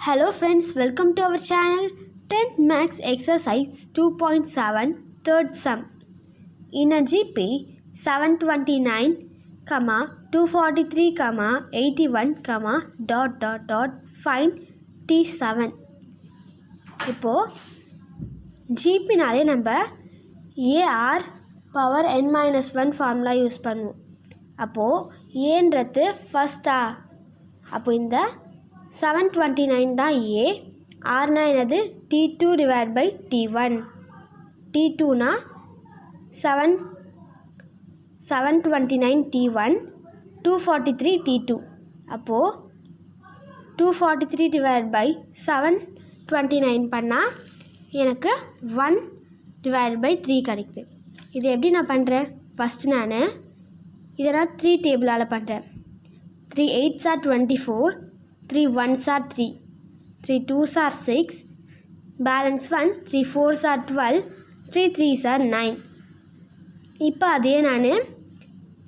Hello friends, welcome to our channel 10th Max Exercise 2.7 third sum. In a GP 729, 243, 81, find T7. இப்போ GPனாலே நம்ம AR power n-1 formula use பண்ணுவோம். அப்போது ஏன்றது ஃபஸ்ட்டா, அப்போ இந்த 729 தான் ஏ, ஆர்னா என்னது T2 divide by T1. T2னா 729 T1, 243 T2. அப்போது 243 டிவைட் பை 729 பண்ணால் எனக்கு 1 டிவைட் பை 3 கிடைக்குது. இது எப்படி நான் பண்ணுறேன்? ஃபஸ்ட்டு நான் இதை நான் 3 டேபிளால் பண்ணுறேன். 3 8s are 24, 3 1s are 3, 3 2s are 6, balance 1, 3 4s are 12, 3 3s are 9. இப்போ அதே நான்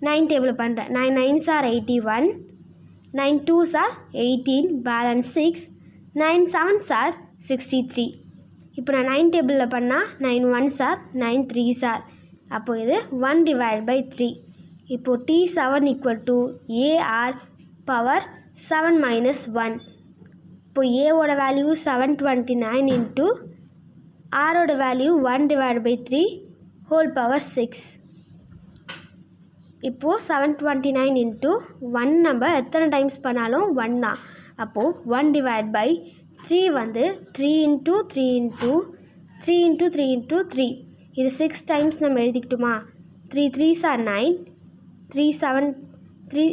9 டேபிள் பண்ணுறேன். 9 9s are 81, 9 2s are 18, balance 6, 9 7s are 63. இப்போ நான் 9 டேபிளில் பண்ணால் 9 1s are 9 3s are, அப்போது இது 1 டிவைட் பை 3. இப்போது T7 equal to a r power 7 minus 1. இப்போ ஏவோட வேல்யூ 729 இன்ட்டு ஆரோட value 1 divide by 3 whole power 6. இப்போது 729 இன்ட்டு 1 நம்ம எத்தனை டைம்ஸ் பண்ணாலும் 1 தான். அப்போது 1 டிவைட் பை 3 வந்து 3 இன்ட்டு 3 இன்ட்டு 3 இன்ட்டு 3 இன்ட்டு 3. இது 6 டைம்ஸ் நம்ம எழுதிக்கிட்டோமா? 3 3s are 9, 3 7 3.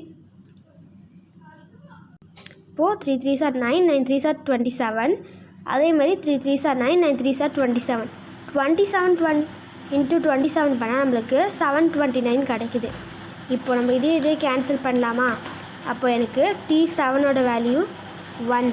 இப்போது 3 3s are 9, 9 3s are 27. அதே மாதிரி 3 3s are 9, 9 3s are 27. 27 into 27 பண்ணால் நம்மளுக்கு 729 கிடைக்குது. இப்போ நம்ம இதே கேன்சல் பண்ணலாமா? அப்போ எனக்கு T7ஓட வேல்யூ 1.